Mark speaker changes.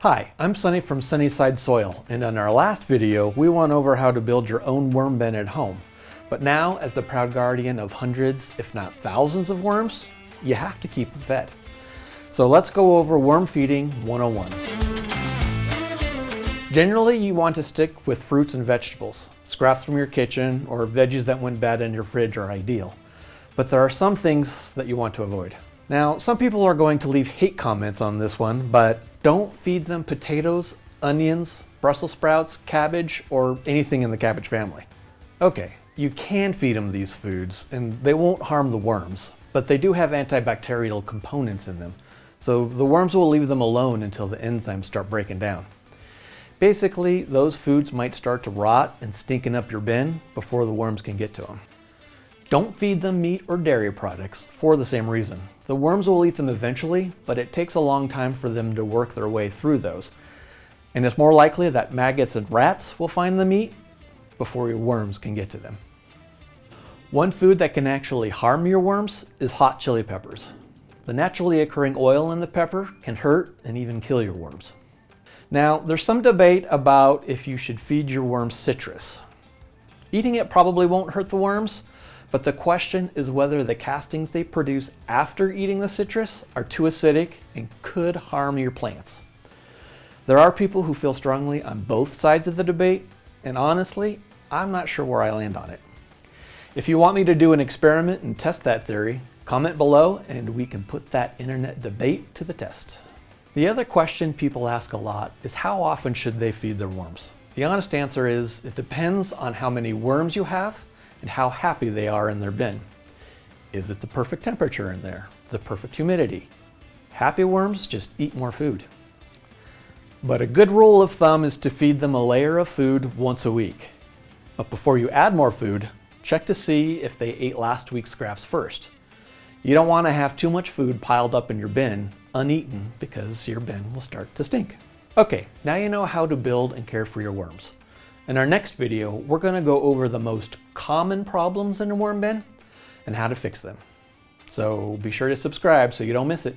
Speaker 1: Hi, I'm Sunny from Sunnyside Soil, and in our last video we went over how to build your own worm bin at home. But now, as the proud guardian of hundreds, if not thousands of worms, you have to keep them fed. So let's go over worm feeding 101. Generally, you want to stick with fruits and vegetables. Scraps from your kitchen or veggies that went bad in your fridge are ideal. But there are some things that you want to avoid. Now, some people are going to leave hate comments on this one, but don't feed them potatoes, onions, Brussels sprouts, cabbage, or anything in the cabbage family. Okay, you can feed them these foods and they won't harm the worms, but they do have antibacterial components in them, so the worms will leave them alone until the enzymes start breaking down. Basically, those foods might start to rot and stinking up your bin before the worms can get to them. Don't feed them meat or dairy products for the same reason. The worms will eat them eventually, but it takes a long time for them to work their way through those. And it's more likely that maggots and rats will find the meat before your worms can get to them. One food that can actually harm your worms is hot chili peppers. The naturally occurring oil in the pepper can hurt and even kill your worms. Now, there's some debate about if you should feed your worms citrus. Eating it probably won't hurt the worms, but the question is whether the castings they produce after eating the citrus are too acidic and could harm your plants. There are people who feel strongly on both sides of the debate, and honestly, I'm not sure where I land on it. If you want me to do an experiment and test that theory, comment below and we can put that internet debate to the test. The other question people ask a lot is how often should they feed their worms? The honest answer is it depends on how many worms you have and how happy they are in their bin. Is it the perfect temperature in there? The perfect humidity? Happy worms just eat more food. But a good rule of thumb is to feed them a layer of food once a week. But before you add more food, check to see if they ate last week's scraps first. You don't want to have too much food piled up in your bin uneaten because your bin will start to stink. Okay, now you know how to build and care for your worms. In our next video, we're going to go over the most common problems in a worm bin and how to fix them. So be sure to subscribe so you don't miss it.